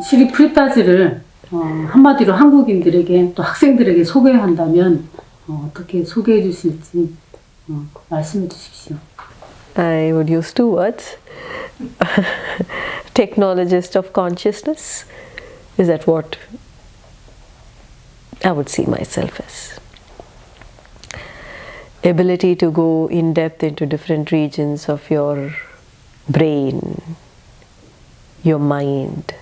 시리 프리타지를 한마디로 한국인들에게 또 학생들에게 소개한다면 어떻게 소개해 주실지 말씀해 주십시오. I would use two words. Technologist of consciousness. Is that what I would see myself as? Ability to go in depth into different regions of your brain, your mind,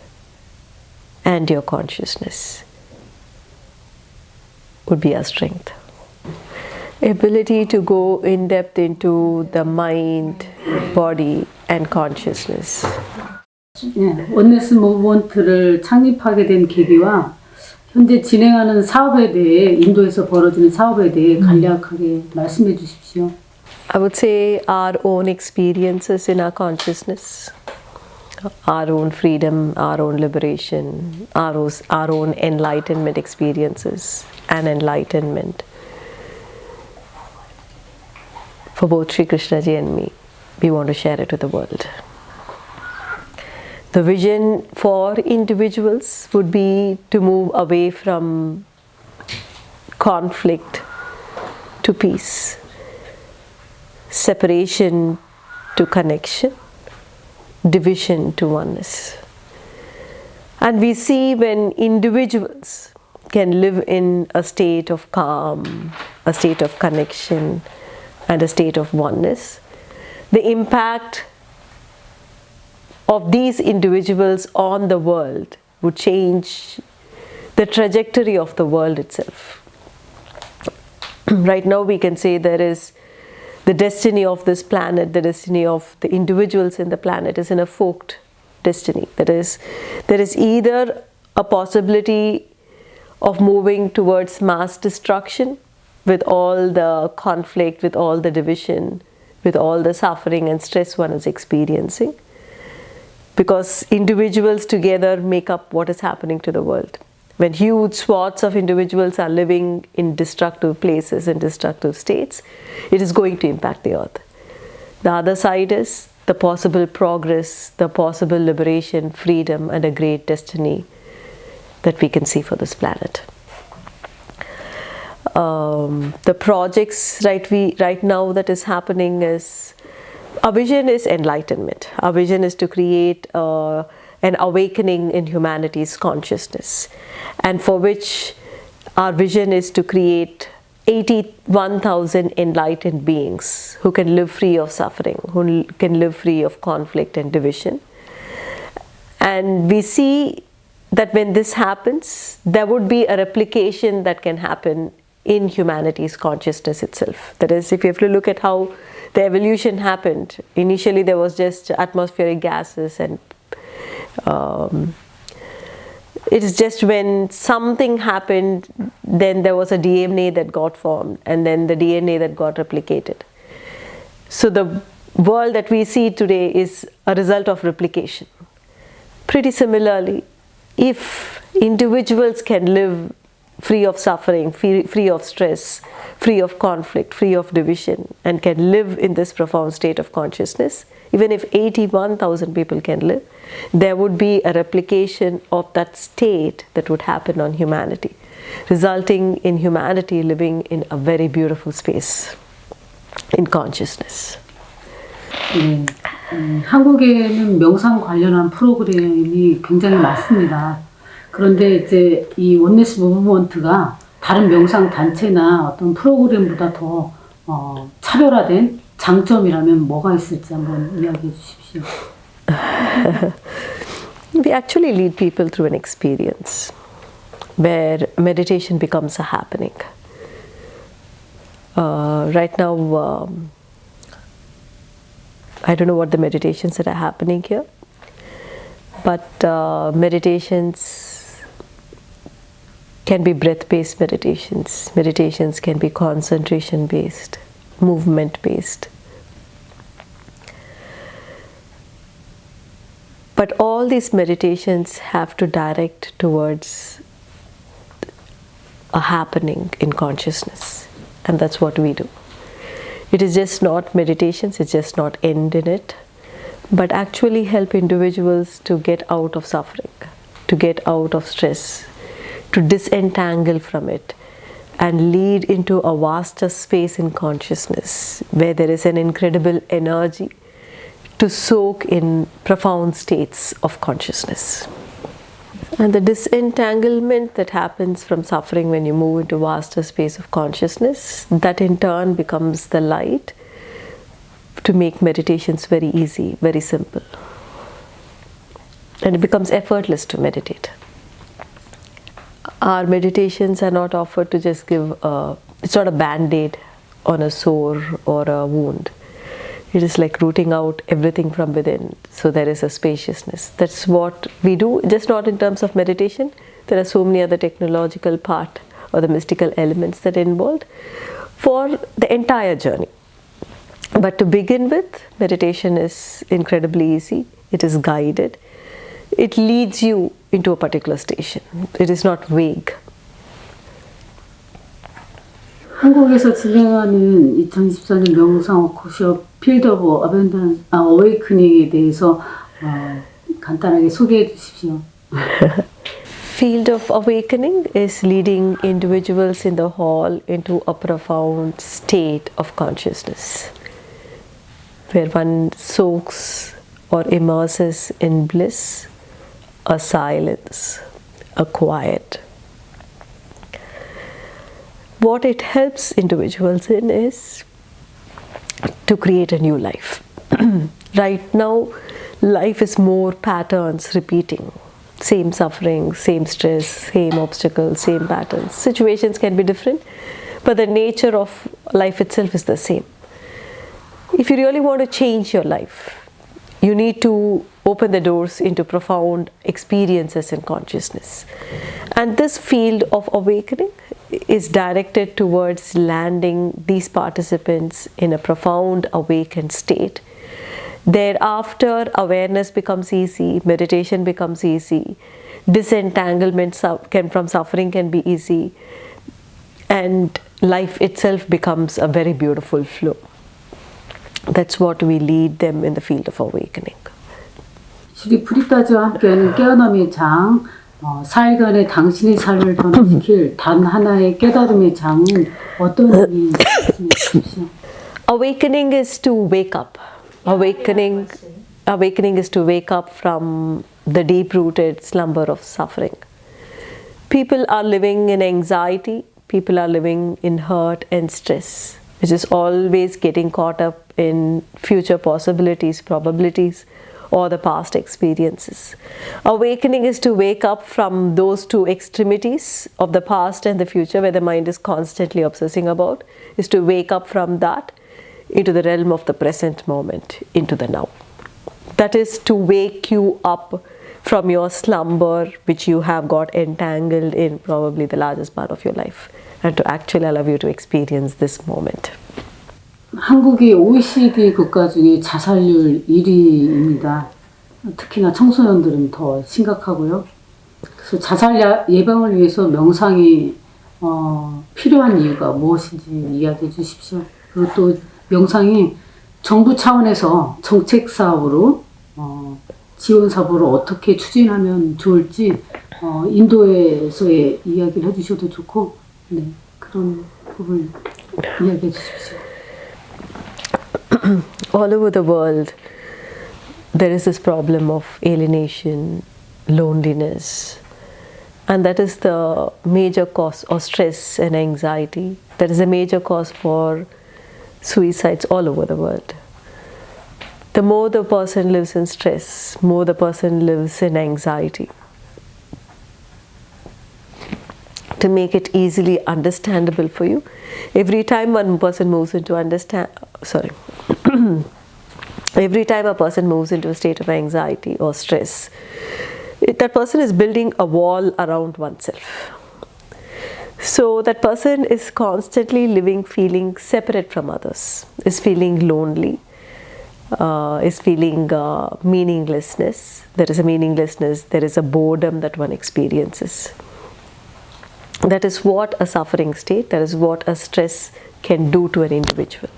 and your consciousness would be our strength. Ability to go in depth into the mind, body, and consciousness. 예, 원네스 무브먼트를 창립하게 된 계기와 현재 진행하는 사업에 대해 인도에서 벌어지는 사업에 대해 간략하게 말씀해 주십시오. I would say our own experiences in our consciousness, our own freedom, our own liberation, our own enlightenment experiences and enlightenment. For both Sri Krishna ji and me, we want to share it with the world. The vision for individuals would be to move away from conflict to peace, separation to connection, division to oneness. And we see when individuals can live in a state of calm, a state of connection, and a state of oneness, the impact of these individuals on the world would change the trajectory of the world itself. Right now we can say there is the destiny of this planet, the destiny of the individuals in the planet is in a forked destiny. There is either a possibility of moving towards mass destruction with all the conflict, with all the division, with all the suffering and stress one is experiencing, because individuals together make up what is happening to the world. When huge swaths of individuals are living in destructive places and destructive states, it is going to impact the earth. The other side is the possible progress, the possible liberation, freedom, and a great destiny that we can see for this planet. The projects right now that is happening is, our vision is enlightenment. Our vision is to create an awakening in humanity's consciousness, and for which our vision is to create 81,000 enlightened beings who can live free of suffering, who can live free of conflict and division. And we see that when this happens, there would be a replication that can happen in humanity's consciousness itself. That is, if you have to look at how the evolution happened, initially there was just atmospheric gases, and it is just when something happened, then there was a DNA that got formed, and then the DNA that got replicated. So the world that we see today is a result of replication. Pretty similarly, if individuals can live free of suffering, free of stress, free of conflict, free of division, and can live in this profound state of consciousness, even if 81,000 people can live, there would be a replication of that state that would happen on humanity, resulting in humanity living in a very beautiful space in consciousness. 한국에는 명상 관련한 프로그램이 굉장히 많습니다. 그런데 이제 이 원네스 무브먼트가 다른 명상 단체나 어떤 프로그램보다 더 차별화된 장점이라면 뭐가 있을지 한번 이야기해 주십시오. We actually lead people through an experience where meditation becomes a happening. Right now, I don't know what the meditations that are happening here, but meditations can be breath-based meditations. Meditations can be concentration-based, movement-based. But all these meditations have to direct towards a happening in consciousness, and that's what we do. It is just not meditations, it's just not end in it, but actually help individuals to get out of suffering, to get out of stress, to disentangle from it, and lead into a vaster space in consciousness where there is an incredible energy to soak in profound states of consciousness. And the disentanglement that happens from suffering when you move into vaster space of consciousness, that in turn becomes the light to make meditations very easy, very simple. And it becomes effortless to meditate. Our meditations are not offered to just give it's not a band-aid on a sore or a wound. It is like rooting out everything from within, so there is a spaciousness. That's what we do, just not in terms of meditation. There are so many other technological part or the mystical elements that are involved for the entire journey. But to begin with, meditation is incredibly easy. It is guided. It leads you into a particular station. It is not vague. 한국에서 진행하는 2024년 명상 워크숍 필드 오브 어웨이크닝에 대해서 간단하게 소개해 주십시오. Field of awakening is leading individuals in the hall into a profound state of consciousness, where one soaks or immerses in bliss, a silence, a quiet. What it helps individuals in is to create a new life. Right now, life is more patterns repeating. Same suffering, same stress, same obstacles, same patterns. Situations can be different, but the nature of life itself is the same. If you really want to change your life, you need to open the doors into profound experiences in consciousness. And this field of awakening is directed towards landing these participants in a profound awakened state. Thereafter, awareness becomes easy, meditation becomes easy, disentanglement from suffering can be easy, and life itself becomes a very beautiful flow. That's what we lead them in the field of awakening. 주리 프리타지와 함께하는 깨어남의 장, 4일간의 당신의 삶을 변화시킬 단 하나의 깨달음의 장은 어떤 의미인지 말씀해 주십시오. Awakening is to wake up. Awakening is to wake up from the deep-rooted slumber of suffering. People are living in anxiety. People are living in hurt and stress, which is always getting caught up in future possibilities, probabilities, or the past experiences. Awakening is to wake up from those two extremities of the past and the future, where the mind is constantly obsessing about, is to wake up from that into the realm of the present moment, into the now. That is to wake you up from your slumber, which you have got entangled in probably the largest part of your life, and to actually allow you to experience this moment. 한국이 OECD 국가 중에 자살률 1위입니다. 특히나 청소년들은 더 심각하고요. 그래서 자살 예방을 위해서 명상이 필요한 이유가 무엇인지 이야기해 주십시오. 그리고 또 명상이 정부 차원에서 정책 사업으로 지원 사업으로 어떻게 추진하면 좋을지 인도에서의 이야기를 해주셔도 좋고, 네, 그런 부분 이야기해 주십시오. All over the world, there is this problem of alienation, loneliness, and that is the major cause of stress and anxiety. That is a major cause for suicides all over the world. The more the person lives in stress, more the person lives in anxiety. To make it easily understandable for you, every time one person moves into every time a person moves into a state of anxiety or stress, that person is building a wall around oneself. So that person is constantly living, feeling separate from others, is feeling lonely, is feeling meaninglessness. There is a meaninglessness, there is a boredom that one experiences. That is what a suffering state, that is what a stress can do to an individual.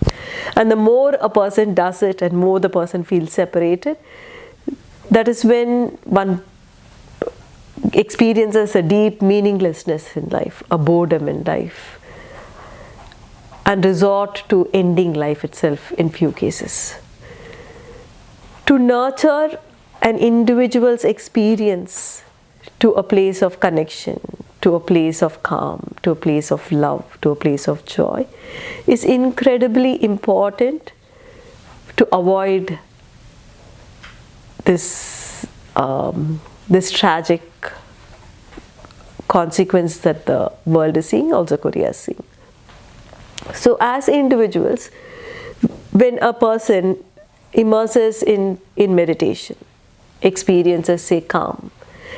And the more a person does it and more the person feels separated, that is when one experiences a deep meaninglessness in life, a boredom in life, and resort to ending life itself in few cases. To nurture an individual's experience to a place of connection, to a place of calm, to a place of love, to a place of joy is incredibly important to avoid this tragic consequence that the world is seeing, also Korea is seeing. So as individuals, when a person immerses in meditation, experiences say calm,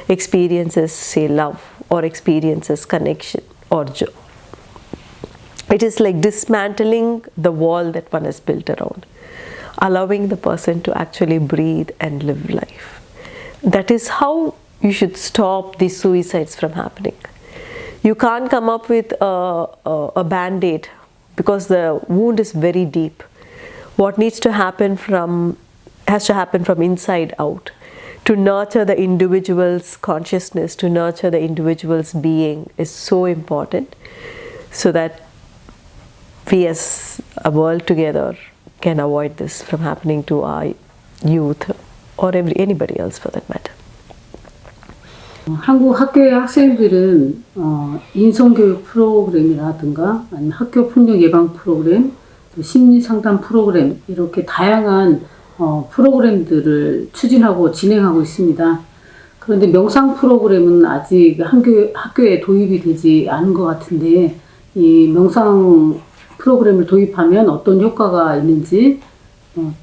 experiences say love, or experiences connection or joy, it is like dismantling the wall that one has built around, allowing the person to actually breathe and live life. That is how you should stop these suicides from happening. You can't come up with a band-aid because the wound is very deep. What needs to happen has to happen from inside out. To nurture the individual's consciousness, to nurture the individual's being is so important, so that we as a world together can avoid this from happening to our youth or anybody else for that matter. 한국 학교의 학생들은 인성교육 프로그램이라든가 아니면 학교 폭력 예방 프로그램, 심리 상담 프로그램 이렇게 다양한 프로그램들을 추진하고 진행하고 있습니다. 그런데 명상 프로그램은 아직 학교에 도입이 되지 않은 것 같은데 이 명상 프로그램을 도입하면 어떤 효과가 있는지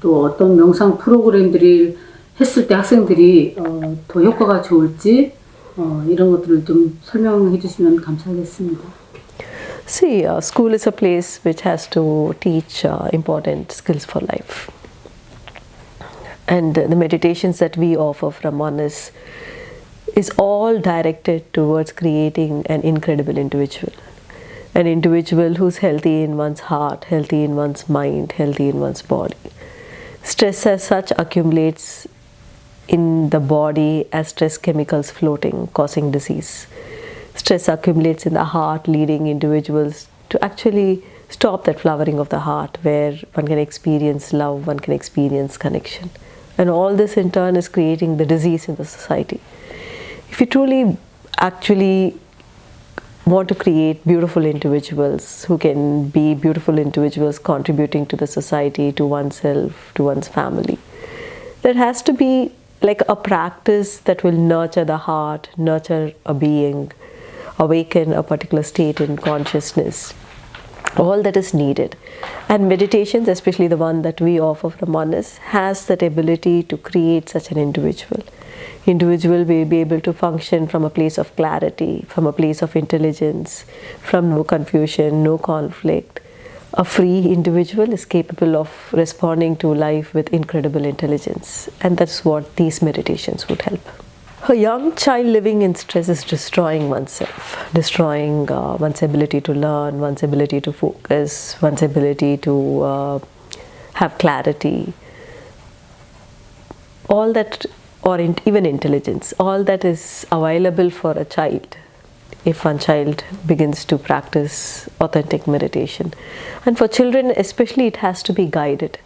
또 어떤 명상 프로그램들을 했을 때 학생들이 더 효과가 좋을지 이런 것들을 좀 설명해 주시면 감사하겠습니다. See, school is a place which has to teach important skills for life. And the meditations that we offer from Oneness is all directed towards creating an incredible individual. An individual who's healthy in one's heart, healthy in one's mind, healthy in one's body. Stress as such accumulates in the body as stress chemicals floating, causing disease. Stress accumulates in the heart, leading individuals to actually stop that flowering of the heart, where one can experience love, one can experience connection. And all this in turn is creating the disease in the society. If you truly actually want to create beautiful individuals who can be beautiful individuals contributing to the society, to oneself, to one's family, there has to be like a practice that will nurture the heart, nurture a being, awaken a particular state in consciousness. All that is needed. And meditations, especially the one that we offer from Oneness, has that ability to create such an individual. Individual will be able to function from a place of clarity, from a place of intelligence, from no confusion, no conflict. A free individual is capable of responding to life with incredible intelligence, and that's what these meditations would help. A young child living in stress is destroying oneself, destroying one's ability to learn, one's ability to focus, one's ability to have clarity. All that, or even intelligence, all that is available for a child if one child begins to practice authentic meditation. And for children especially, it has to be guided.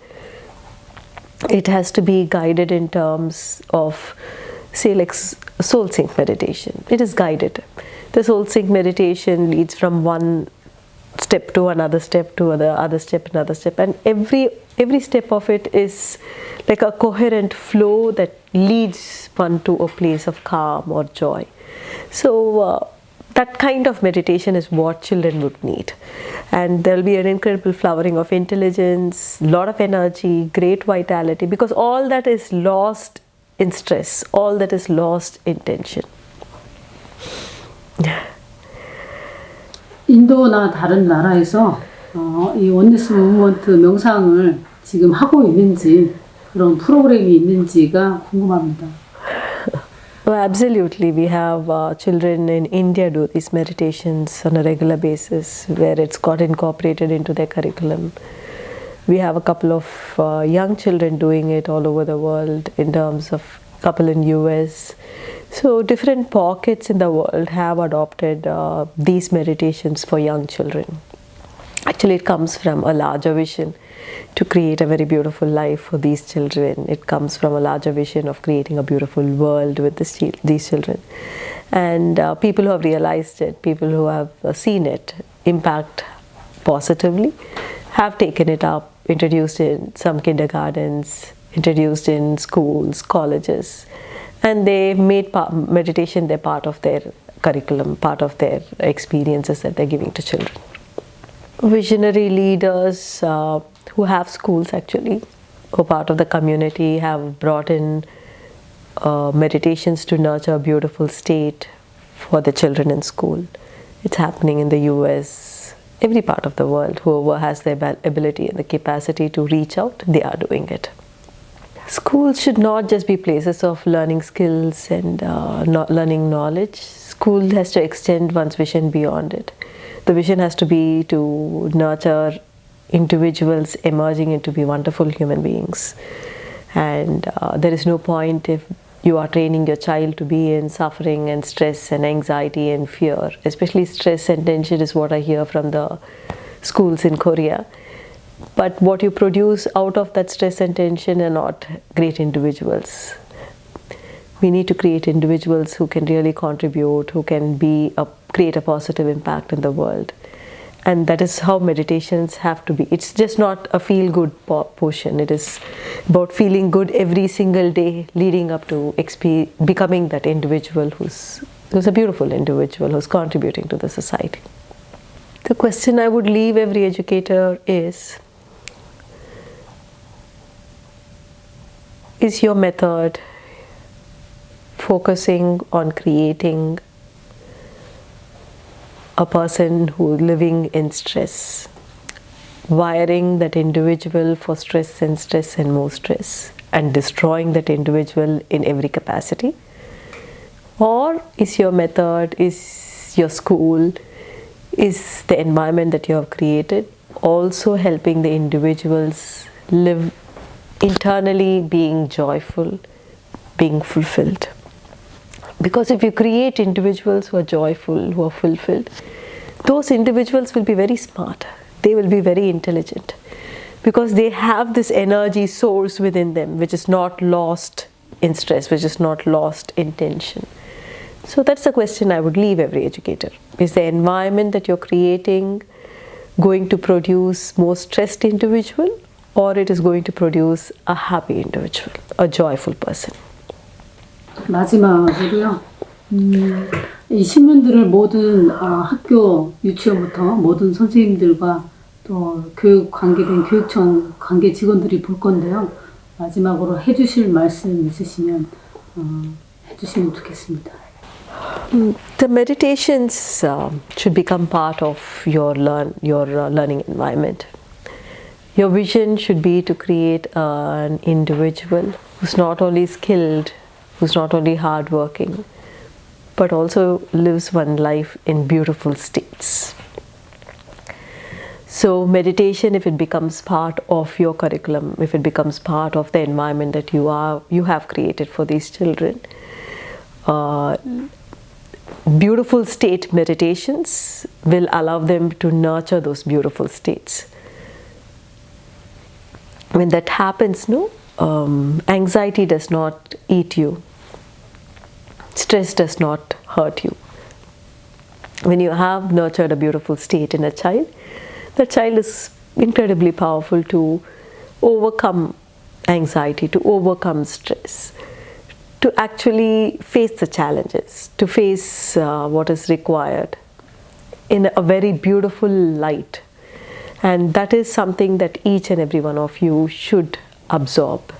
It has to be guided in terms of, say, like soul sync meditation. It is guided. The soul sync meditation leads from one step to another step to the other step, another step, and every step of it is like a coherent flow that leads one to a place of calm or joy. So that kind of meditation is what children would need, and there will be an incredible flowering of intelligence, lot of energy, great vitality, because all that is lost in stress, all that is lost in tension. 인도나 다른 나라에서 이 원네스 무브먼트 명상을 지금 하고 있는지 그런 프로그램이 있는지가 궁금합니다. Well, absolutely. We have children in India do these meditations on a regular basis, where it's got incorporated into their curriculum. We have a couple of young children doing it all over the world, in terms of couple in US, So different pockets in the world have adopted these meditations for young children. Actually, it comes from a larger vision to create a very beautiful life for these children. It comes from a larger vision of creating a beautiful world with these children. And people who have realized it, people who have seen it impact positively, have taken it up, introduced in some kindergartens, introduced in schools, colleges, and they made meditation their part of their curriculum, part of their experiences that they're giving to children. Visionary leaders who have schools actually, who are part of the community, have brought in meditations to nurture a beautiful state for the children in school. It's happening in the US, every part of the world. Whoever has the ability and the capacity to reach out, they are doing it. Schools should not just be places of learning skills and not learning knowledge. School has to extend one's vision beyond it. The vision has to be to nurture individuals emerging into be wonderful human beings. And there is no point if you are training your child to be in suffering and stress and anxiety and fear. Especially stress and tension is what I hear from the schools in Korea. But what you produce out of that stress and tension are not great individuals. We need to create individuals who can really contribute, who can create a positive impact in the world. And that is how meditations have to be. It's just not a feel-good portion. It is about feeling good every single day, leading up to becoming that individual who's a beautiful individual, who's contributing to the society. The question I would leave every educator is your method focusing on creating a person who is living in stress, wiring that individual for stress and more stress, and destroying that individual in every capacity? Or is your method, is your school, is the environment that you have created also helping the individuals live internally, being joyful, being fulfilled? Because if you create individuals who are joyful, who are fulfilled, those individuals will be very smart. They will be very intelligent because they have this energy source within them which is not lost in stress, which is not lost in tension. So that's the question I would leave every educator. Is the environment that you're creating going to produce more stressed individual, or it is going to produce a happy individual, a joyful person? 마지막으로요. 이 신문들을 모든 학교, 유치원부터 모든 선생님들과 또 교육 관계된 교육청 관계 직원들이 볼 건데요. 마지막으로 해주실 말씀 있으시면 해주시면 좋겠습니다. The meditations should become part of your learning environment. Your vision should be to create an individual who's not only skilled, who's not only hardworking, but also lives one life in beautiful states. So meditation, if it becomes part of your curriculum, if it becomes part of the environment that you have created for these children, beautiful state meditations will allow them to nurture those beautiful states. When that happens, anxiety does not eat you. Stress does not hurt you. When you have nurtured a beautiful state in a child, the child is incredibly powerful to overcome anxiety, to overcome stress, to actually face the challenges, to face what is required in a very beautiful light. And that is something that each and every one of you should absorb,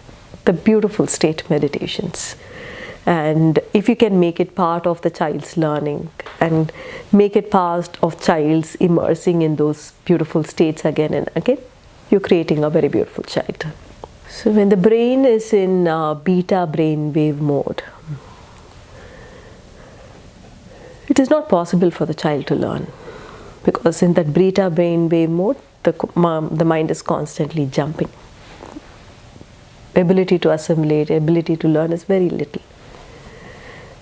the beautiful state meditations. And if you can make it part of the child's learning and make it part of child's immersing in those beautiful states again and again, you're creating a very beautiful child. So when the brain is in beta brainwave mode, it is not possible for the child to learn, because in that beta brainwave mode, the mind is constantly jumping. Ability to assimilate, ability to learn is very little.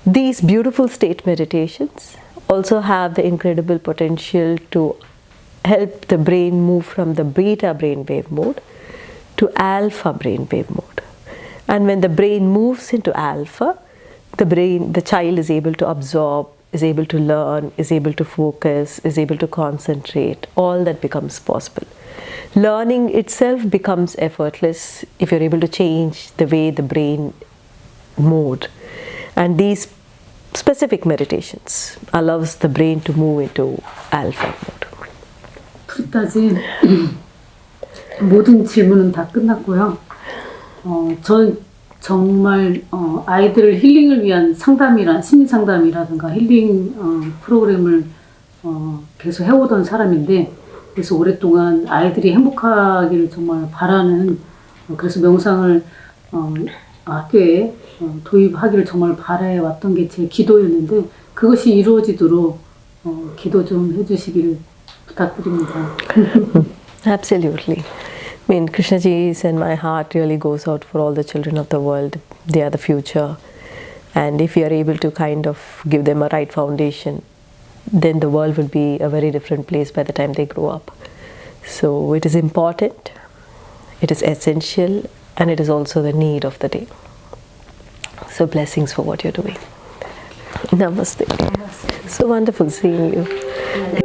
these beautiful state meditations also have the incredible potential to help the brain move from the beta brainwave mode to alpha brainwave mode. And when the brain moves into alpha, the child is able to absorb, is able to learn, is able to focus, is able to concentrate. All that becomes possible. Learning itself becomes effortless if you're able to change the way the brain mode. And these specific meditations allows the brain to move into alpha mode. 프리타지 모든 질문은 다 끝났고요. 전 정말 아이들 힐링을 위한 심리 상담이라든가 힐링 프로그램을 계속 해오던 사람인데, 그래서 오랫동안 아이들이 행복하기를 정말 바라는, 그래서 명상을 학교에 도입하기를 정말 바라해왔던 게 제 기도였는데, 그것이 이루어지도록 기도 좀 해주시기를 부탁드립니다. Absolutely. I mean, Krishnaji's and my heart really goes out for all the children of the world. They are the future. And if you are able to kind of give them a right foundation, then the world will be a very different place by the time they grow up. So it is important, it is essential, and it is also the need of the day. So blessings for what you're doing. Namaste. Namaste. So wonderful seeing you.